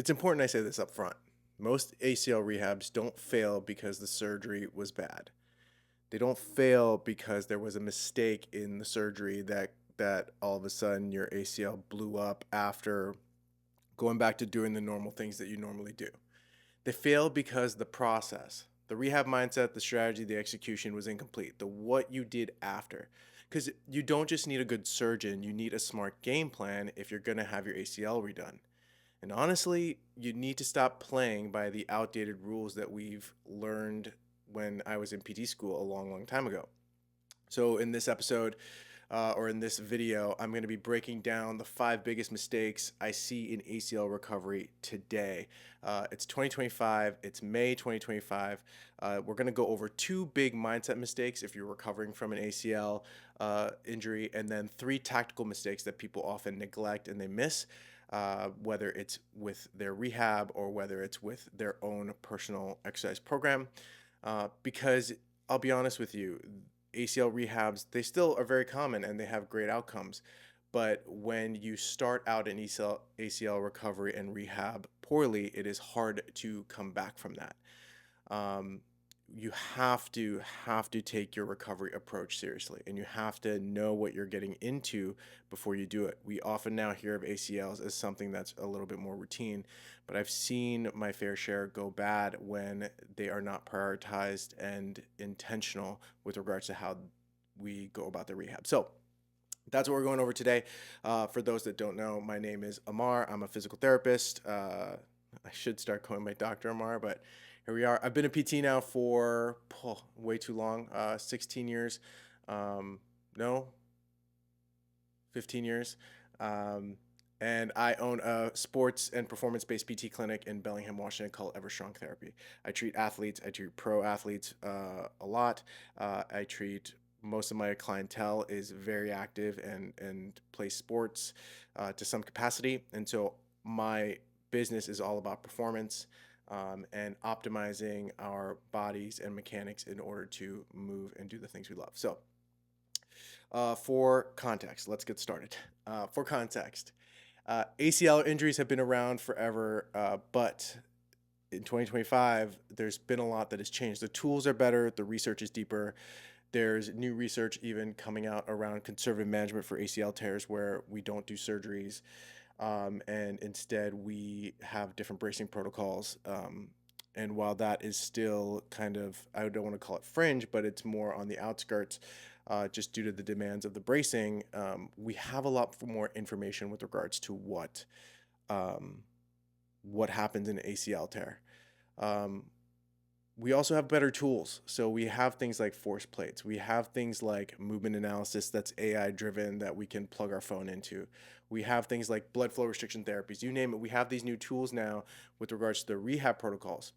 It's important I say this up front. Most ACL rehabs don't fail because the surgery was bad. They don't fail because there was a mistake in the surgery that all of a sudden your ACL blew up after going back to doing the normal things that you normally do. They fail because the process, the rehab mindset, the strategy, the execution was incomplete. The what you did after. Because you don't just need a good surgeon, you need a smart game plan if you're going to have your ACL redone. And honestly, you need to stop playing by the outdated rules that we've learned when I was in PT school a long, long time ago. So, in this episode, or in this video, I'm going to be breaking down the 5 biggest mistakes I see in ACL recovery today. It's 2025, it's May 2025. We're going to go over 2 big mindset mistakes if you're recovering from an ACL injury, and then 3 tactical mistakes that people often neglect and they miss. Whether it's with their rehab or whether it's with their own personal exercise program. Because I'll be honest with you, ACL rehabs, they still are very common and they have great outcomes. But when you start out in ACL recovery and rehab poorly, it is hard to come back from that. You have to take your recovery approach seriously, and you have to know what you're getting into before you do it. We often now hear of ACLs as something that's a little bit more routine, but I've seen my fair share go bad when they are not prioritized and intentional with regards to how we go about the rehab. So that's what we're going over today. For those that don't know, my name is Amar. I'm a physical therapist. I should start calling my doctor Amar, but here we are. I've been a PT now for way too long, 16 years. No, 15 years. And I own a sports and performance-based PT clinic in Bellingham, Washington called Everstrong Therapy. I treat athletes. I treat pro athletes a lot. I treat most of my clientele is very active and plays sports to some capacity. And so my business is all about performance and optimizing our bodies and mechanics in order to move and do the things we love. So for context, let's get started. For context, ACL injuries have been around forever, but in 2025, there's been a lot that has changed. The tools are better, the research is deeper. There's new research even coming out around conservative management for ACL tears where we don't do surgeries. And instead we have different bracing protocols. And while that is still kind of, I don't want to call it fringe, but it's more on the outskirts, just due to the demands of the bracing, we have a lot more information with regards to what happens in an ACL tear. We also have better tools. So we have things like force plates. We have things like movement analysis that's AI driven that we can plug our phone into. We have things like blood flow restriction therapies. You name it. We have these new tools now with regards to the rehab protocols.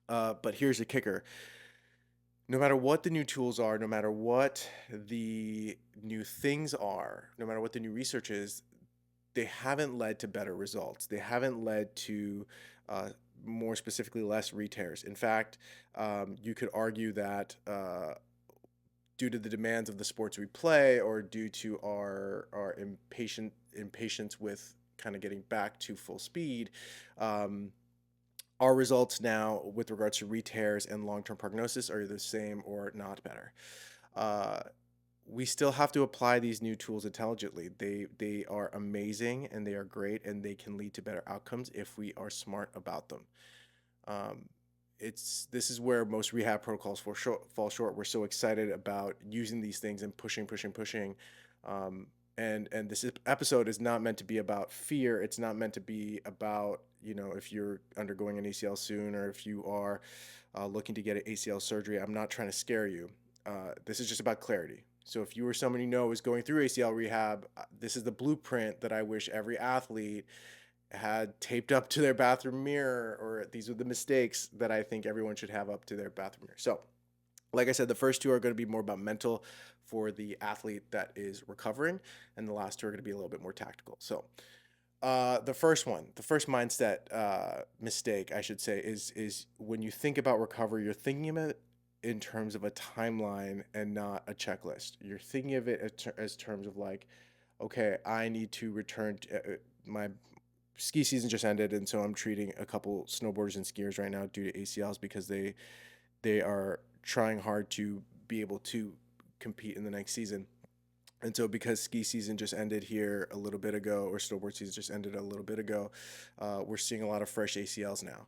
But here's the kicker. No matter what the new tools are, no matter what the new things are, no matter what the new research is, they haven't led to better results. They haven't led to more specifically less re-tears. In fact, you could argue that due to the demands of the sports we play or due to our impatience with kind of getting back to full speed, our results now with regards to re-tears and long-term prognosis are the same or not better. We still have to apply these new tools intelligently. They are amazing and they are great and they can lead to better outcomes if we are smart about them. This is where most rehab protocols fall short. We're so excited about using these things and pushing. And this episode is not meant to be about fear. It's not meant to be about, if you're undergoing an ACL soon or if you are looking to get an ACL surgery. I'm not trying to scare you. This is just about clarity. So if you or someone you know is going through ACL rehab, this is the blueprint that I wish every athlete had taped up to their bathroom mirror, or these are the mistakes that I think everyone should have up to their bathroom mirror. So like I said, the first 2 are going to be more about mental for the athlete that is recovering, and the last 2 are going to be a little bit more tactical. So the first mindset mistake, I should say, is when you think about recovery, you're thinking of it in terms of a timeline and not a checklist. You're thinking of it as terms of like, okay, I need to return to, ski season just ended, and so I'm treating a couple snowboarders and skiers right now due to ACLs because they are trying hard to be able to compete in the next season. And so, because ski season just ended here a little bit ago, or snowboard season just ended a little bit ago, we're seeing a lot of fresh ACLs now.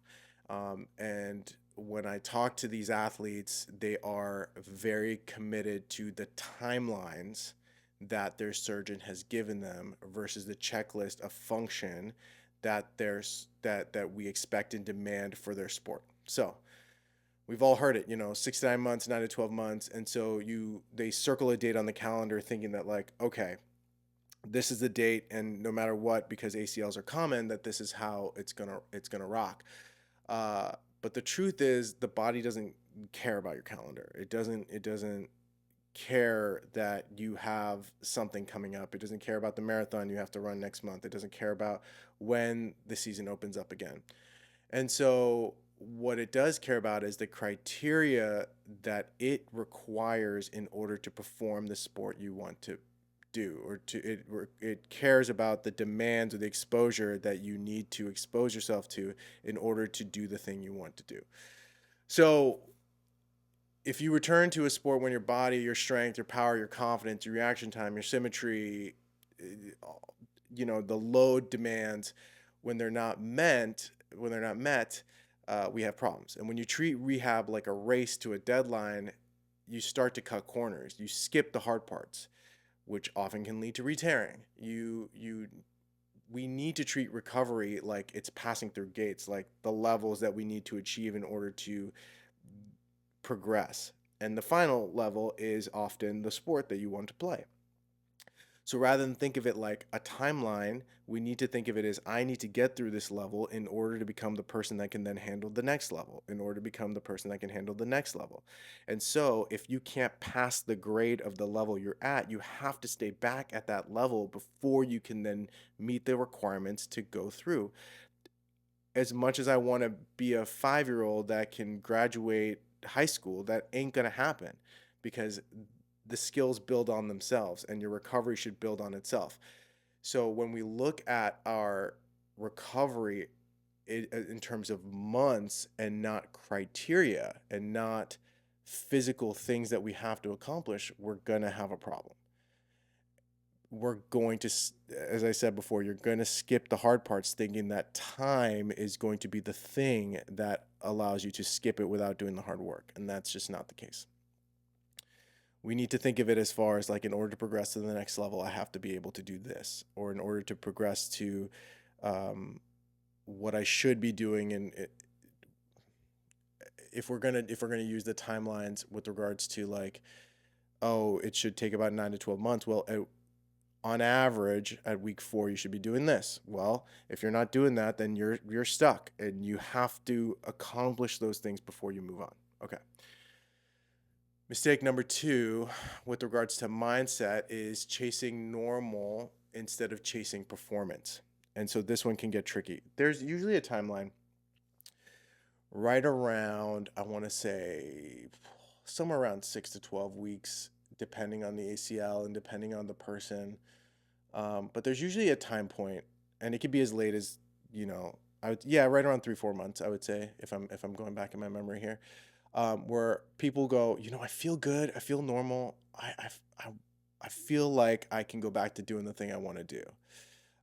And when I talk to these athletes, they are very committed to the timelines that their surgeon has given them versus the checklist of function that we expect and demand for their sport. So, we've all heard it, 6 to 9 months, 9 to 12 months. And so they circle a date on the calendar thinking that, like, okay, this is the date, and no matter what, because ACLs are common, that this is how it's gonna rock. But the truth is, the body doesn't care about your calendar. It doesn't care that you have something coming up. It doesn't care about the marathon you have to run next month. It doesn't care about when the season opens up again. And so, what it does care about is the criteria that it requires in order to perform the sport you want to do, or it cares about the demands or the exposure that you need to expose yourself to in order to do the thing you want to do. So, if you return to a sport when your body, your strength, your power, your confidence, your reaction time, your symmetry, the load demands, when they're not met, we have problems. And when you treat rehab like a race to a deadline, you start to cut corners. You skip the hard parts, which often can lead to re-tearing. We need to treat recovery like it's passing through gates, like the levels that we need to achieve in order to progress. And the final level is often the sport that you want to play. So rather than think of it like a timeline, we need to think of it as, I need to get through this level in order to become the person that can then handle the next level, in order to become the person that can handle the next level. And so if you can't pass the grade of the level you're at, you have to stay back at that level before you can then meet the requirements to go through. As much as I want to be a 5-year-old that can graduate high school, that ain't going to happen, because the skills build on themselves and your recovery should build on itself. So when we look at our recovery in terms of months and not criteria and not physical things that we have to accomplish, we're going to have a problem. We're going to, as I said before, you're going to skip the hard parts thinking that time is going to be the thing that allows you to skip it without doing the hard work. And that's just not the case. We need to think of it as far as, like, in order to progress to the next level, I have to be able to do this, or in order to progress to what I should be doing. And if we're gonna use the timelines with regards to, like, oh, it should take about 9 to 12 months. Well, on average, at week 4, you should be doing this. Well, if you're not doing that, then you're stuck, and you have to accomplish those things before you move on. Okay. Mistake number 2 with regards to mindset is chasing normal instead of chasing performance. And so this one can get tricky. There's usually a timeline right around, I want to say, somewhere around 6 to 12 weeks, depending on the ACL and depending on the person. But there's usually a time point, and it could be as late as, right around 3-4 months, I would say, if I'm going back in my memory here. Where people go, I feel good, I feel normal, I feel like I can go back to doing the thing I want to do.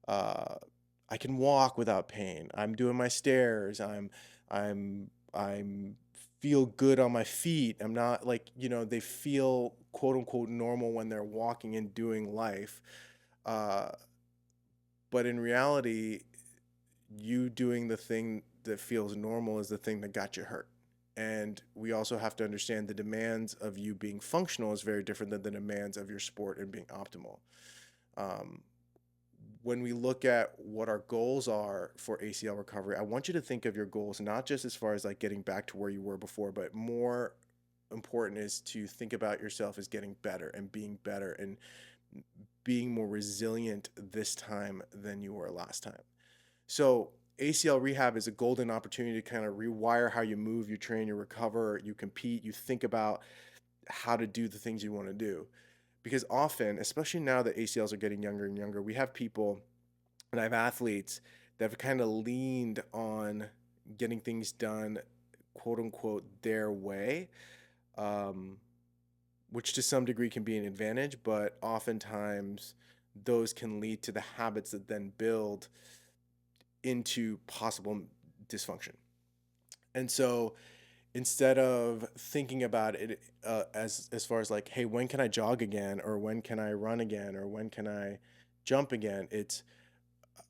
I can walk without pain. I'm doing my stairs. I'm feel good on my feet. I'm not, like, they feel quote unquote normal when they're walking and doing life. But in reality, you doing the thing that feels normal is the thing that got you hurt. And we also have to understand the demands of you being functional is very different than the demands of your sport and being optimal. When we look at what our goals are for ACL recovery, I want you to think of your goals not just as far as, like, getting back to where you were before, but more important is to think about yourself as getting better and being more resilient this time than you were last time. So ACL rehab is a golden opportunity to kind of rewire how you move, you train, you recover, you compete, you think about how to do the things you want to do. Because often, especially now that ACLs are getting younger and younger, we have people, and I have athletes that have kind of leaned on getting things done, quote unquote, their way, um, which to some degree can be an advantage, but oftentimes those can lead to the habits that then build into possible dysfunction. And so instead of thinking about it as far as like, hey, when can I jog again, or when can I run again, or when can I jump again, it's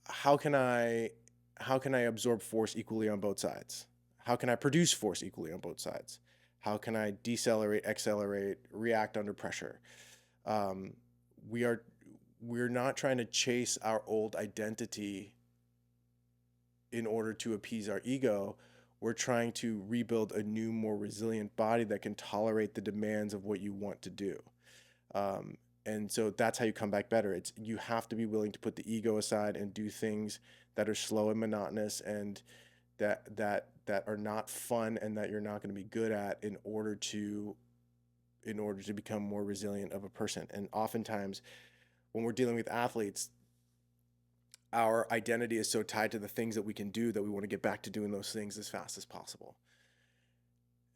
how can I absorb force equally on both sides? How can I produce force equally on both sides? How can I decelerate, accelerate, react under pressure? Um, we are we're not trying to chase our old identity in order to appease our ego. We're trying to rebuild a new, more resilient body that can tolerate the demands of what you want to do. Um, and so that's how you come back better. It's you have to be willing to put the ego aside and do things that are slow and monotonous, and that are not fun, and that you're not going to be good at in order to become more resilient of a person. And oftentimes when we're dealing with athletes, our identity is so tied to the things that we can do that we want to get back to doing those things as fast as possible.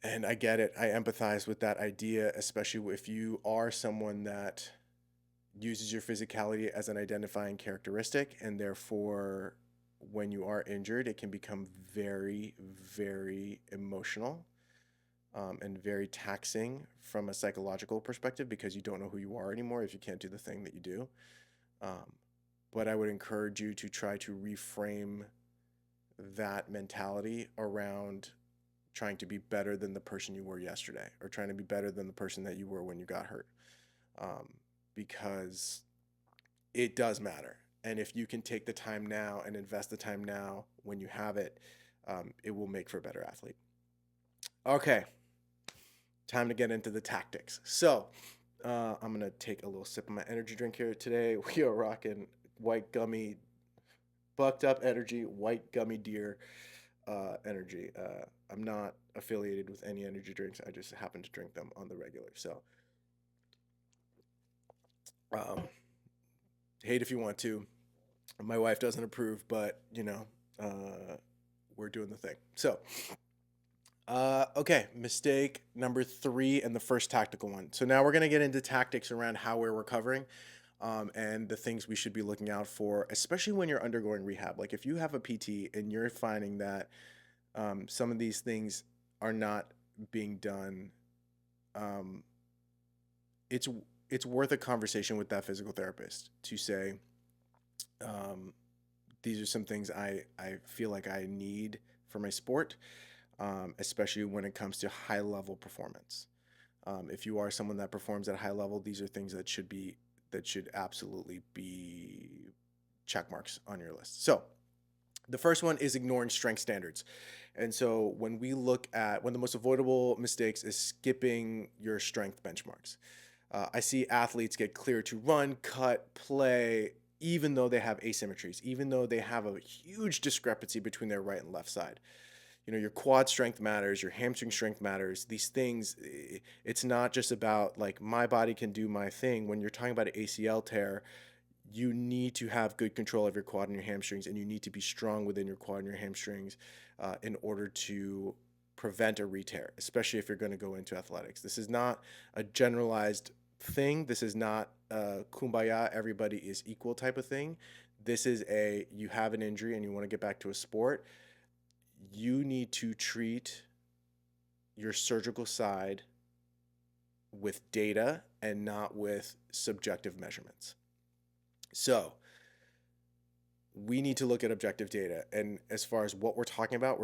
And I get it. I empathize with that idea, especially if you are someone that uses your physicality as an identifying characteristic, and therefore when you are injured, it can become very, very emotional, and very taxing from a psychological perspective, because you don't know who you are anymore if you can't do the thing that you do. Um, but I would encourage you to try to reframe that mentality around trying to be better than the person you were yesterday, or trying to be better than the person that you were when you got hurt, because it does matter. And if you can take the time now and invest the time now when you have it, it will make for a better athlete. Okay, time to get into the tactics. So I'm going to take a little sip of my energy drink here today. We are rocking white gummy, bucked up energy, white gummy deer energy. I'm not affiliated with any energy drinks. I just happen to drink them on the regular. So hate if you want to. My wife doesn't approve, but we're doing the thing. So okay, mistake number 3 and the first tactical one. So now we're going to get into tactics around how we're recovering, and the things we should be looking out for, especially when you're undergoing rehab. Like if you have a PT and you're finding that some of these things are not being done, it's worth a conversation with that physical therapist to say, these are some things I feel like I need for my sport, especially when it comes to high level performance. If you are someone that performs at a high level, these are things that should absolutely be check marks on your list. So the first one is ignoring strength standards. And so when we look at one of the most avoidable mistakes is skipping your strength benchmarks. I see athletes get cleared to run, cut, play, even though they have asymmetries, even though they have a huge discrepancy between their right and left side. Your quad strength matters, your hamstring strength matters. These things, it's not just about like my body can do my thing. When you're talking about an ACL tear, you need to have good control of your quad and your hamstrings, and you need to be strong within your quad and your hamstrings in order to prevent a re-tear, especially if you're going to go into athletics. This is not a generalized thing. This is not a kumbaya, everybody is equal type of thing. This is you have an injury and you want to get back to a sport. You need to treat your surgical side with data and not with subjective measurements. So we need to look at objective data. And as far as what we're talking about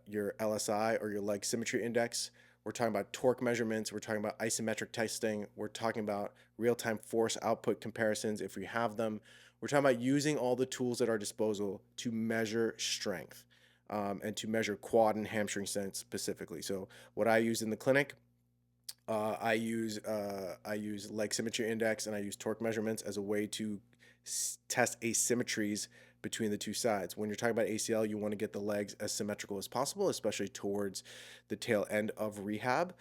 your LSI, or your leg symmetry index. We're talking about torque measurements. We're talking about isometric testing. We're talking about real-time force output comparisons if we have them. We're talking about using all the tools at our disposal to measure strength, and to measure quad and hamstring strength specifically. So what I use in the clinic, I use leg symmetry index, and I use torque measurements as a way to test asymmetries between the two sides. When you're talking about ACL, you want to get the legs as symmetrical as possible, especially towards the tail end of rehab.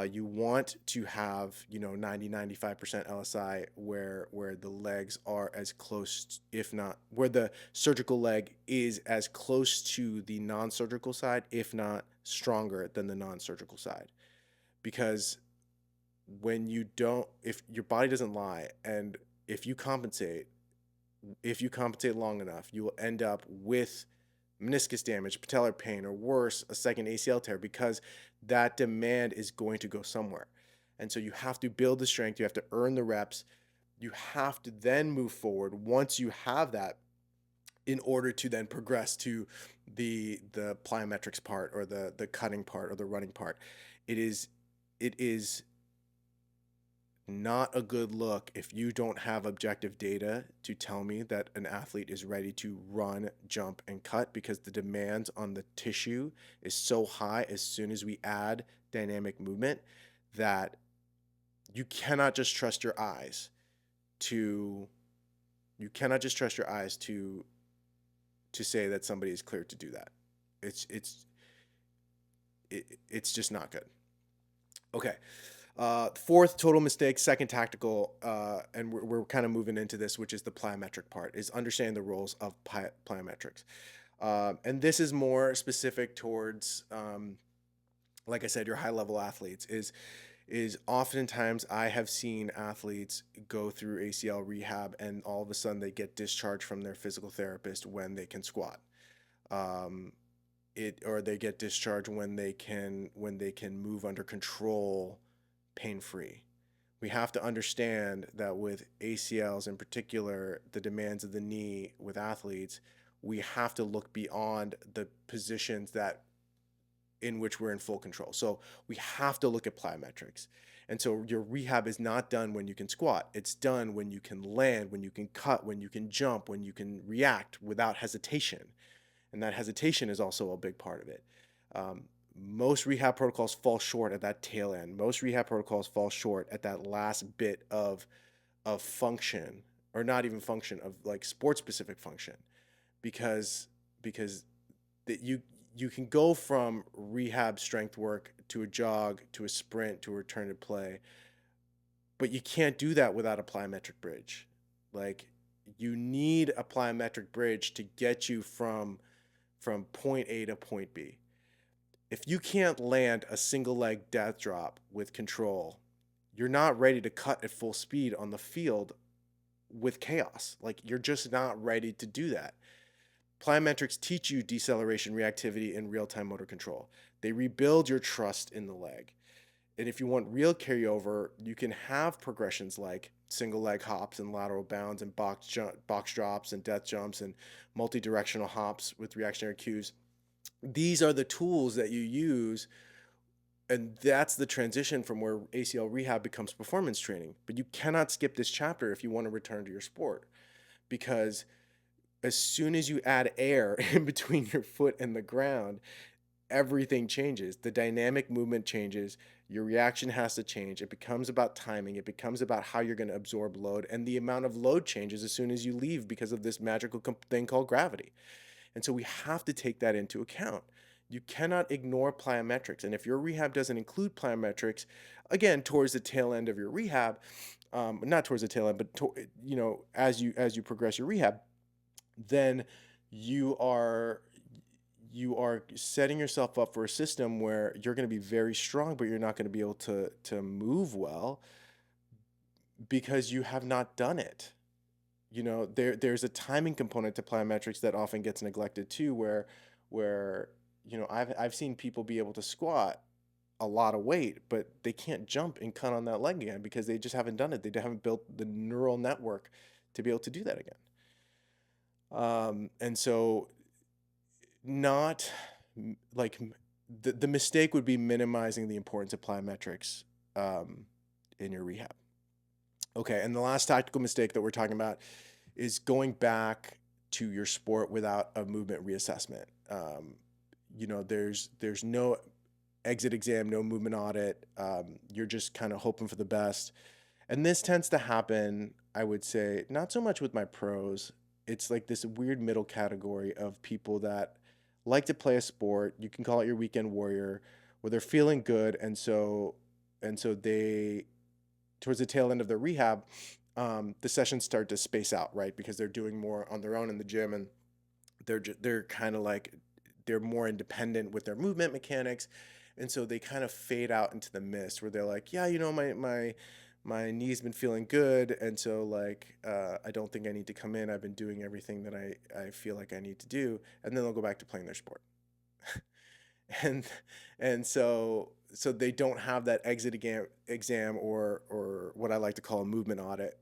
You want to have, 90-95% LSI where the legs are as close, if not, where the surgical leg is as close to the non-surgical side, if not stronger than the non-surgical side. Because if your body doesn't lie, and if you compensate, long enough, you will end up with meniscus damage, patellar pain, or worse, a second ACL tear, because that demand is going to go somewhere. And so you have to build the strength, you have to earn the reps, you have to then move forward once you have that, in order to then progress to the plyometrics part, or the cutting part, or the running part. It is not a good look if you don't have objective data to tell me that an athlete is ready to run, jump, and cut, because the demands on the tissue is so high as soon as we add dynamic movement, that you cannot just trust your eyes to say that somebody is cleared to do that. It's just not good. Okay. Fourth total mistake, second tactical, and we're kind of moving into this, which is the plyometric part, is understanding the roles of plyometrics. And this is more specific towards, like I said, your high level athletes. Is oftentimes I have seen athletes go through ACL rehab, and all of a sudden they get discharged from their physical therapist when they can squat. Or they get discharged when they can move under control, pain-free. We have to understand that with ACLs in particular, the demands of the knee with athletes, we have to look beyond the positions that in which we're in full control. So we have to look at plyometrics. And so your rehab is not done when you can squat. It's done when you can land, when you can cut, when you can jump, when you can react without hesitation. And that hesitation is also a big part of it. Most rehab protocols fall short at that tail end. Most rehab protocols fall short at that last bit of function, or not even function, of like sports specific function, because you can go from rehab strength work to a jog to a sprint to a return to play, but you can't do that without a plyometric bridge. Like, you need a plyometric bridge to get you from point A to point B. If you can't land a single leg death drop with control, you're not ready to cut at full speed on the field with chaos. Like, you're just not ready to do that. Plyometrics teach you deceleration, reactivity, and real-time motor control. They rebuild your trust in the leg. And if you want real carryover, you can have progressions like single leg hops and lateral bounds and box drops and death jumps and multi-directional hops with reactionary cues. These are the tools that you use, and that's the transition from where ACL rehab becomes performance training. But you cannot skip this chapter if you want to return to your sport, because as soon as you add air in between your foot and the ground, everything changes. The dynamic movement changes. Your reaction has to change. It becomes about timing. It becomes about how you're going to absorb load, and the amount of load changes as soon as you leave because of this magical thing called gravity. And so we have to take that into account. You cannot ignore plyometrics. And if your rehab doesn't include plyometrics, again, towards the tail end of your rehab, not towards the tail end, but as you progress your rehab, then you are setting yourself up for a system where you're going to be very strong, but you're not going to be able to move well because you have not done it. There's a timing component to plyometrics that often gets neglected too, where I've seen people be able to squat a lot of weight, but they can't jump and cut on that leg again because they just haven't done it. They haven't built the neural network to be able to do that again. And so, not like the mistake would be minimizing the importance of plyometrics in your rehab. Okay, and the last tactical mistake that we're talking about is going back to your sport without a movement reassessment. There's no exit exam, no movement audit. You're just kind of hoping for the best. And this tends to happen, I would say, not so much with my pros. It's like this weird middle category of people that like to play a sport. You can call it your weekend warrior, where they're feeling good, and so so they, towards the tail end of their rehab, the sessions start to space out, right? Because they're doing more on their own in the gym, and they're kind of like, they're more independent with their movement mechanics, and so they kind of fade out into the mist where they're like, yeah, my knee's been feeling good, and so like, I don't think I need to come in. I've been doing everything that I feel like I need to do, and then they'll go back to playing their sport. and so they don't have that exam or what I like to call a movement audit.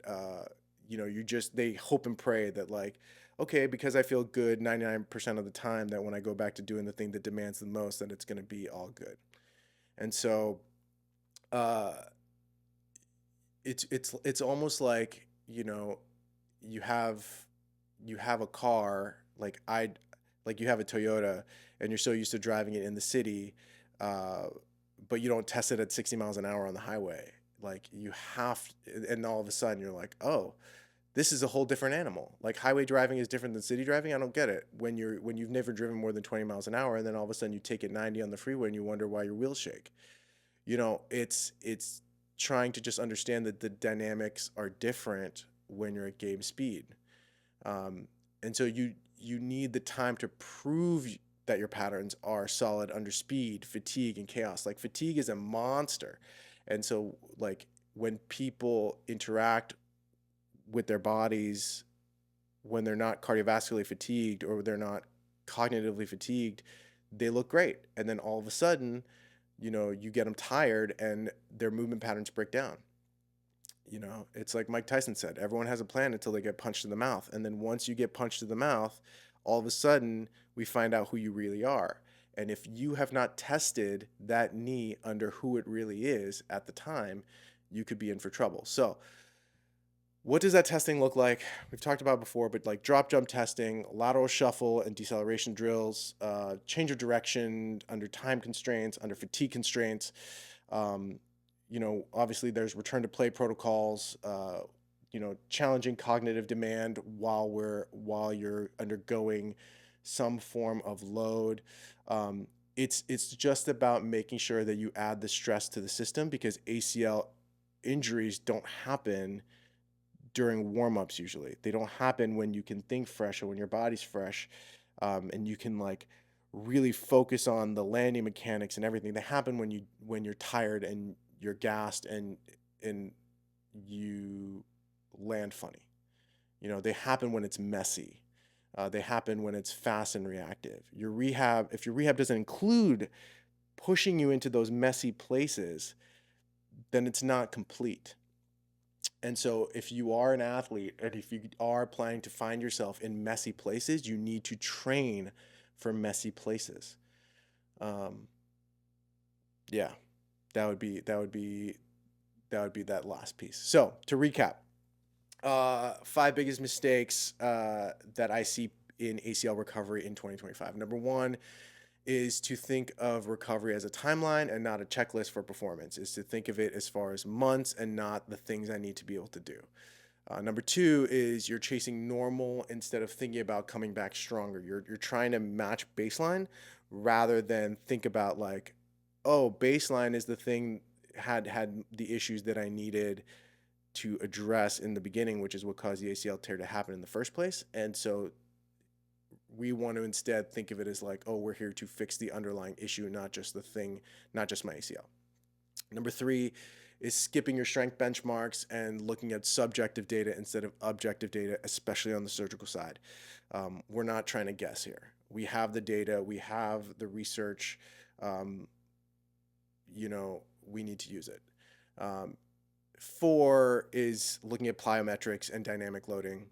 They hope and pray that, like, okay, because I feel good 99% of the time, that when I go back to doing the thing that demands the most, that it's going to be all good. And so uh it's almost like, you have a car, like you have a Toyota, and you're so used to driving it in the city, uh, but you don't test it at 60 miles an hour on the highway. Like, you have, and all of a sudden you're like, oh, this is a whole different animal. Like, highway driving is different than city driving. I don't get it. When you've never driven more than 20 miles an hour, and then all of a sudden you take it 90 on the freeway, and you wonder why your wheels shake. It's trying to just understand that the dynamics are different when you're at game speed. And so you need the time to prove that your patterns are solid under speed, fatigue, and chaos. Like, fatigue is a monster. And so, like, when people interact with their bodies, when they're not cardiovascularly fatigued or they're not cognitively fatigued, they look great. And then all of a sudden, you get them tired and their movement patterns break down. It's like Mike Tyson said, everyone has a plan until they get punched in the mouth. And then once you get punched in the mouth, all of a sudden we find out who you really are. And if you have not tested that knee under who it really is at the time, you could be in for trouble. So what does that testing look like? We've talked about before, but like drop jump testing, lateral shuffle and deceleration drills, change of direction under time constraints, under fatigue constraints. Obviously there's return to play protocols, challenging cognitive demand while you're undergoing some form of load. It's just about making sure that you add the stress to the system, because ACL injuries don't happen during warm-ups. Usually they don't happen when you can think fresh or when your body's fresh, and you can like really focus on the landing mechanics and everything. They happen when you're tired and you're gassed and you land funny. They happen when it's messy. They happen when it's fast and reactive. If your rehab doesn't include pushing you into those messy places, then it's not complete. And so if you are an athlete and if you are planning to find yourself in messy places, you need to train for messy places. Yeah, that would be that last piece. So to recap, 5 biggest mistakes that I see in ACL recovery in 2025. Number 1 is to think of recovery as a timeline and not a checklist for performance, is to think of it as far as months and not the things I need to be able to do. Number 2 is you're chasing normal instead of thinking about coming back stronger. You're trying to match baseline rather than think about like, oh, baseline is the thing had the issues that I needed to address in the beginning, which is what caused the ACL tear to happen in the first place. And so we want to instead think of it as like, oh, we're here to fix the underlying issue, not just the thing, not just my ACL. Number 3 is skipping your strength benchmarks and looking at subjective data instead of objective data, especially on the surgical side. We're not trying to guess here. We have the data, we have the research, we need to use it. 4 is looking at plyometrics and dynamic loading,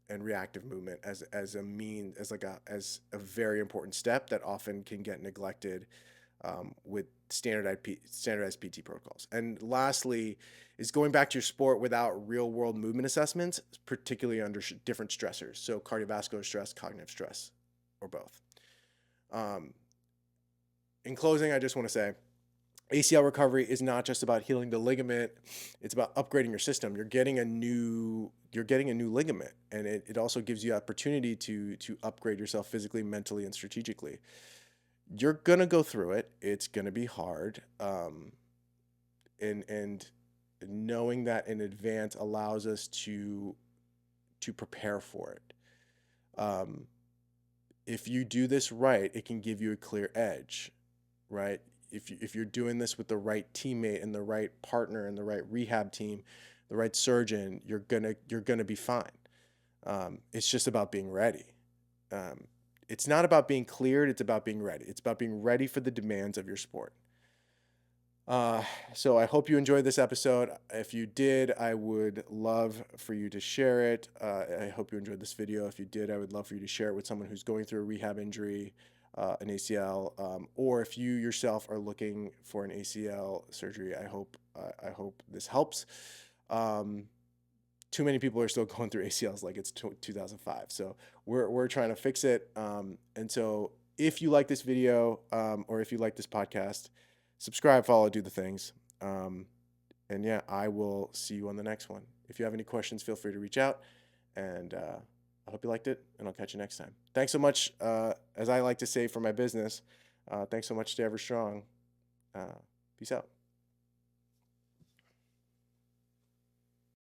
and reactive movement as a very important step that often can get neglected with standardized PT protocols. And lastly is going back to your sport without real world movement assessments, particularly under different stressors. So cardiovascular stress, cognitive stress, or both. In closing, I just want to say ACL recovery is not just about healing the ligament. It's about upgrading your system. You're getting a new ligament, and it also gives you opportunity to upgrade yourself physically, mentally, and strategically. You're going to go through it. It's going to be hard. and knowing that in advance allows us to prepare for it. If you do this right, it can give you a clear edge, right? If you're doing this with the right teammate and the right partner and the right rehab team, the right surgeon, you're gonna be fine. It's just about being ready. It's not about being cleared. It's about being ready. It's about being ready for the demands of your sport. So I hope you enjoyed this episode. If you did, I would love for you to share it. I hope you enjoyed this video. If you did, I would love for you to share it with someone who's going through a rehab injury, an ACL, or if you yourself are looking for an ACL surgery. I hope this helps. Too many people are still going through ACLs like it's 2005. So we're trying to fix it. And so if you like this video, or if you like this podcast, subscribe, follow, do the things. And yeah, I will see you on the next one. If you have any questions, feel free to reach out. And I hope you liked it, and I'll catch you next time. Thanks so much. As I like to say for my business, thanks so much to Ever Strong. Peace out.